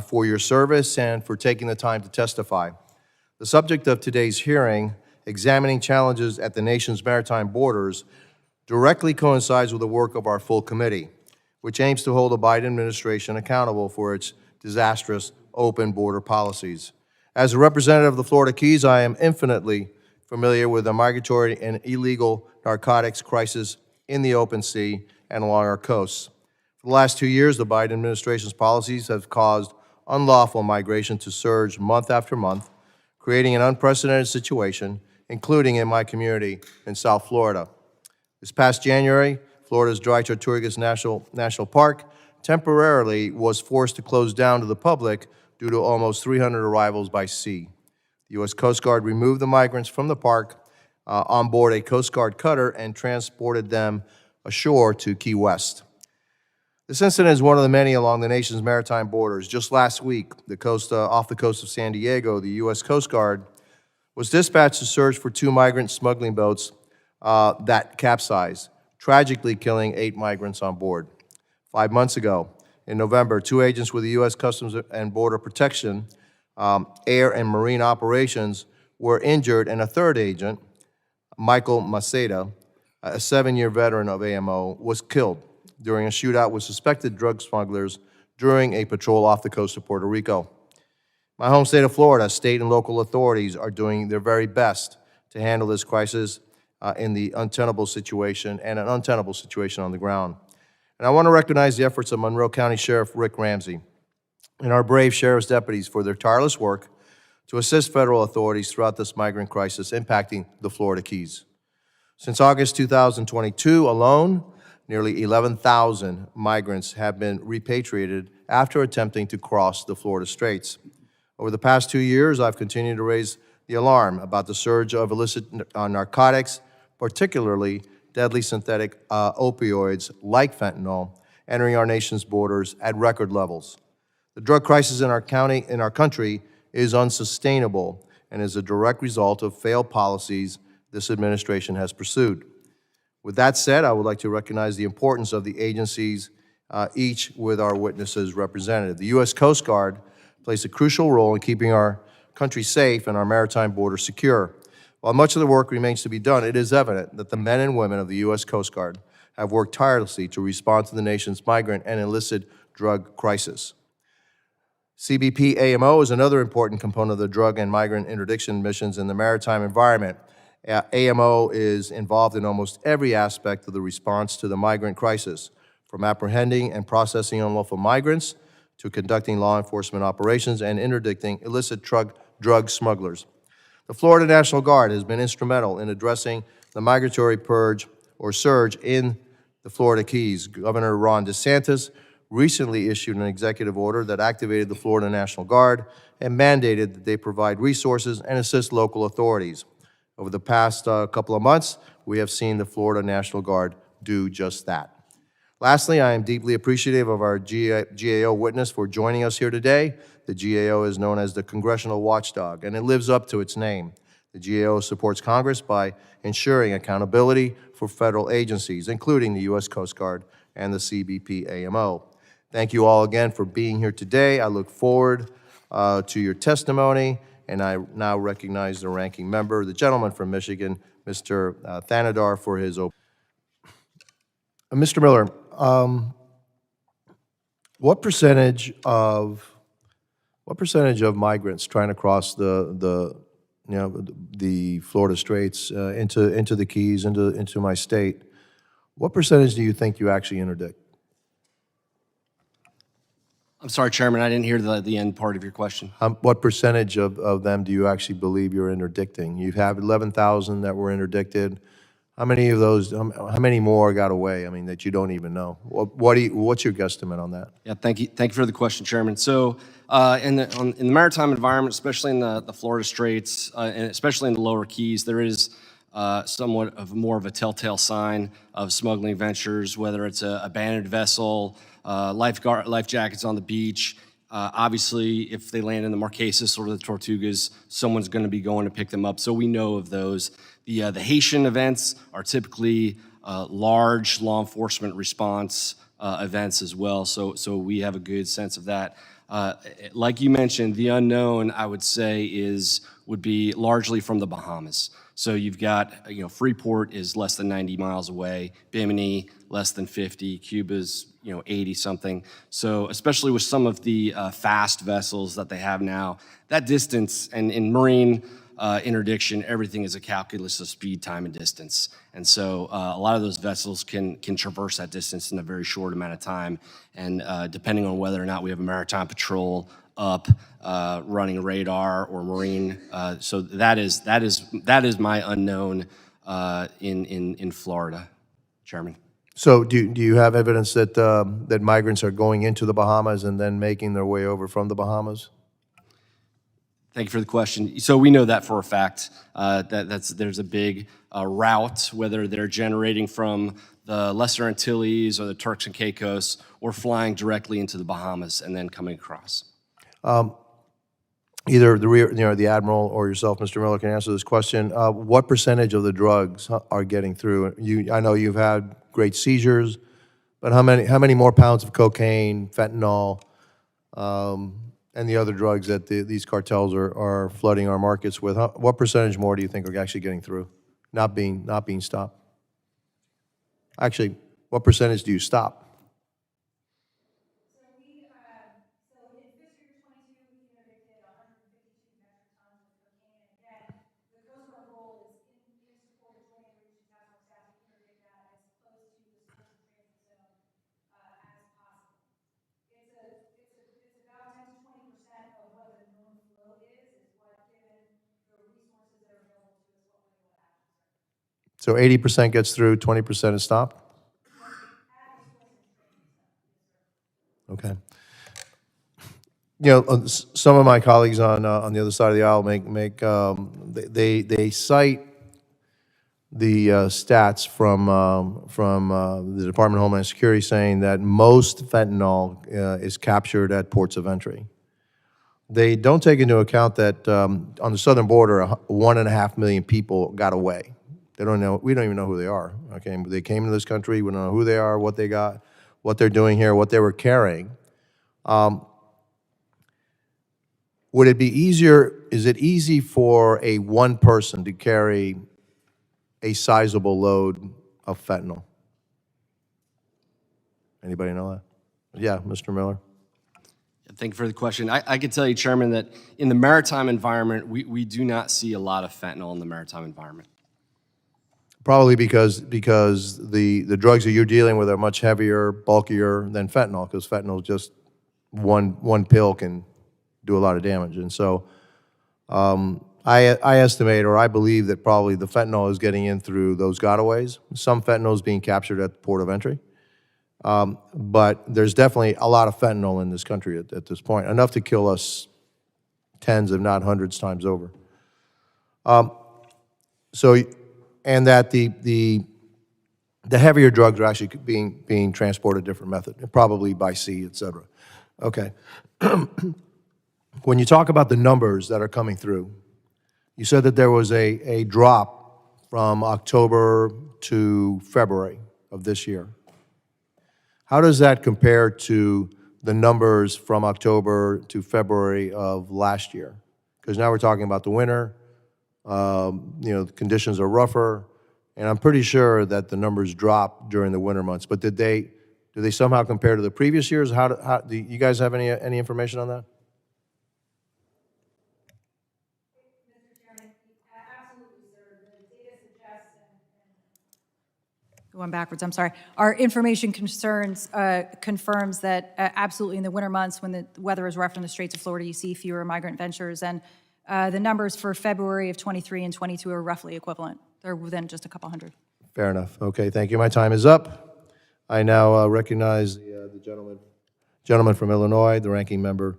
for your service and for taking the time to testify. The subject of today's hearing, examining challenges at the nation's maritime borders, directly coincides with the work of our full committee, which aims to hold the Biden administration accountable for its disastrous open border policies. As a representative of the Florida Keys, I am infinitely familiar with the migratory and illegal narcotics crisis in the open sea and along our coasts. For the last 2 years, the Biden administration's policies have caused unlawful migration to surge month after month, creating an unprecedented situation, including in my community in South Florida. This past January, Florida's Dry Tortugas National Park temporarily was forced to close down to the public due to almost 300 arrivals by sea. The U.S. Coast Guard removed the migrants from the park on board a Coast Guard cutter and transported them ashore to Key West. This incident is one of the many along the nation's maritime borders. Just last week, off the coast of San Diego, the U.S. Coast Guard was dispatched to search for 2 migrant smuggling boats that capsized, tragically killing 8 migrants on board. 5 months ago, in November, 2 agents with the U.S. Customs and Border Protection, Air and Marine Operations, were injured, and a third agent, Michael Maceda, a 7-year veteran of AMO, was killed during a shootout with suspected drug smugglers during a patrol off the coast of Puerto Rico. My home state of Florida, state and local authorities are doing their very best to handle this crisis in the untenable situation and an untenable situation on the ground. And I want to recognize the efforts of Monroe County Sheriff Rick Ramsey and our brave sheriff's deputies for their tireless work to assist federal authorities throughout this migrant crisis impacting the Florida Keys. Since August 2022 alone, nearly 11,000 migrants have been repatriated after attempting to cross the Florida Straits. Over the past 2 years, I've continued to raise the alarm about the surge of illicit narcotics, particularly deadly synthetic opioids like fentanyl, entering our nation's borders at record levels. The drug crisis in our country is unsustainable and is a direct result of failed policies this administration has pursued. With that said, I would like to recognize the importance of the agencies, each with our witnesses represented. The U.S. Coast Guard plays a crucial role in keeping our country safe and our maritime border secure. While much of the work remains to be done, it is evident that the men and women of the U.S. Coast Guard have worked tirelessly to respond to the nation's migrant and illicit drug crisis. CBP AMO is another important component of the drug and migrant interdiction missions in the maritime environment. AMO is involved in almost every aspect of the response to the migrant crisis, from apprehending and processing unlawful migrants to conducting law enforcement operations and interdicting illicit drug smugglers. The Florida National Guard has been instrumental in addressing the migratory purge or surge in the Florida Keys. Governor Ron DeSantis recently issued an executive order that activated the Florida National Guard and mandated that they provide resources and assist local authorities. Over the past couple of months, we have seen the Florida National Guard do just that. Lastly, I am deeply appreciative of our GAO witness for joining us here today. The GAO is known as the Congressional Watchdog, and it lives up to its name. The GAO supports Congress by ensuring accountability for federal agencies, including the U.S. Coast Guard and the CBP AMO. Thank you all again for being here today. I look forward to your testimony, and I now recognize the ranking member, the gentleman from Michigan, Mr. Thanadar, for his opening. Mr. Miller, what percentage of migrants trying to cross the Florida Straits into the Keys, into my state, what percentage do you think you actually interdict? I'm sorry, Chairman, I didn't hear the end part of your question. What percentage of them do you actually believe you're interdicting? You have 11,000 that were interdicted. How many of those, how many more got away, I mean, that you don't even know? What's your guesstimate on that? Yeah, thank you for the question, Chairman. So in the maritime environment, especially in the Florida Straits, and especially in the lower Keys, there is somewhat of more of a telltale sign of smuggling ventures, whether it's an abandoned vessel, life jackets on the beach. Obviously, if they land in the Marquesas or the Tortugas, someone's going to be going to pick them up. So we know of those. The Haitian events are typically large law enforcement response events as well. So we have a good sense of that. Like you mentioned, the unknown, I would say, would be largely from the Bahamas. So you've got, Freeport is less than 90 miles away, Bimini less than 50, Cuba's, 80 something. So especially with some of the fast vessels that they have now, that distance, and in marine interdiction, everything is a calculus of speed, time, and distance. And so a lot of those vessels can traverse that distance in a very short amount of time. And depending on whether or not we have a maritime patrol up running radar or marine, so that is my unknown in Florida, Chairman. So do you have evidence that, that migrants are going into the Bahamas and then making their way over from the Bahamas? Thank you for the question. So we know that for a fact, there's a big route, whether they're generating from the Lesser Antilles or the Turks and Caicos, or flying directly into the Bahamas and then coming across. Either the Admiral or yourself, Mr. Miller, can answer this question. What percentage of the drugs are getting through? I know you've had great seizures, but how many more pounds of cocaine, fentanyl, and the other drugs that these cartels are flooding our markets with? What percentage more do you think are actually getting through, not being stopped? Actually, what percentage do you stop? So 80% gets through, 20% is stopped? Okay. Some of my colleagues on the other side of the aisle they cite the stats from the Department of Homeland Security saying that most fentanyl is captured at ports of entry. They don't take into account that on the southern border, 1.5 million people got away. They don't know. We don't even know who they are. Okay, they came to this country. We don't know who they are, what they got, what they're doing here, what they were carrying. Would it be easier? Is it easy for a one person to carry a sizable load of fentanyl? Anybody know that? Yeah, Mr. Miller. Thank you for the question. I can tell you, Chairman, that in the maritime environment, we do not see a lot of fentanyl in the maritime environment. Probably because the drugs that you're dealing with are much heavier, bulkier than fentanyl, because fentanyl, just one pill can do a lot of damage. And so I estimate, or I believe, that probably the fentanyl is getting in through those gotaways. Some fentanyl is being captured at the port of entry. But there's definitely a lot of fentanyl in this country at this point, enough to kill us tens, if not hundreds, times over. And that the heavier drugs are actually being transported a different method, probably by sea, et cetera. Okay. When you talk about the numbers that are coming through, you said that there was a drop from October to February of this year. How does that compare to the numbers from October to February of last year? Because now we're talking about the winter. The conditions are rougher, and I'm pretty sure that the numbers dropped during the winter months. But do they somehow compare to the previous years? How do you guys have any information on that? Mr. Chairman, absolutely, sir. The data suggests, going backwards, I'm sorry. Our information confirms that absolutely in the winter months, when the weather is rough in the Straits of Florida, you see fewer migrant ventures, and the numbers for February of 23 and 22 are roughly equivalent. They're within just a couple hundred. Fair enough. Okay, thank you. My time is up. I now recognize the gentleman from Illinois, the ranking member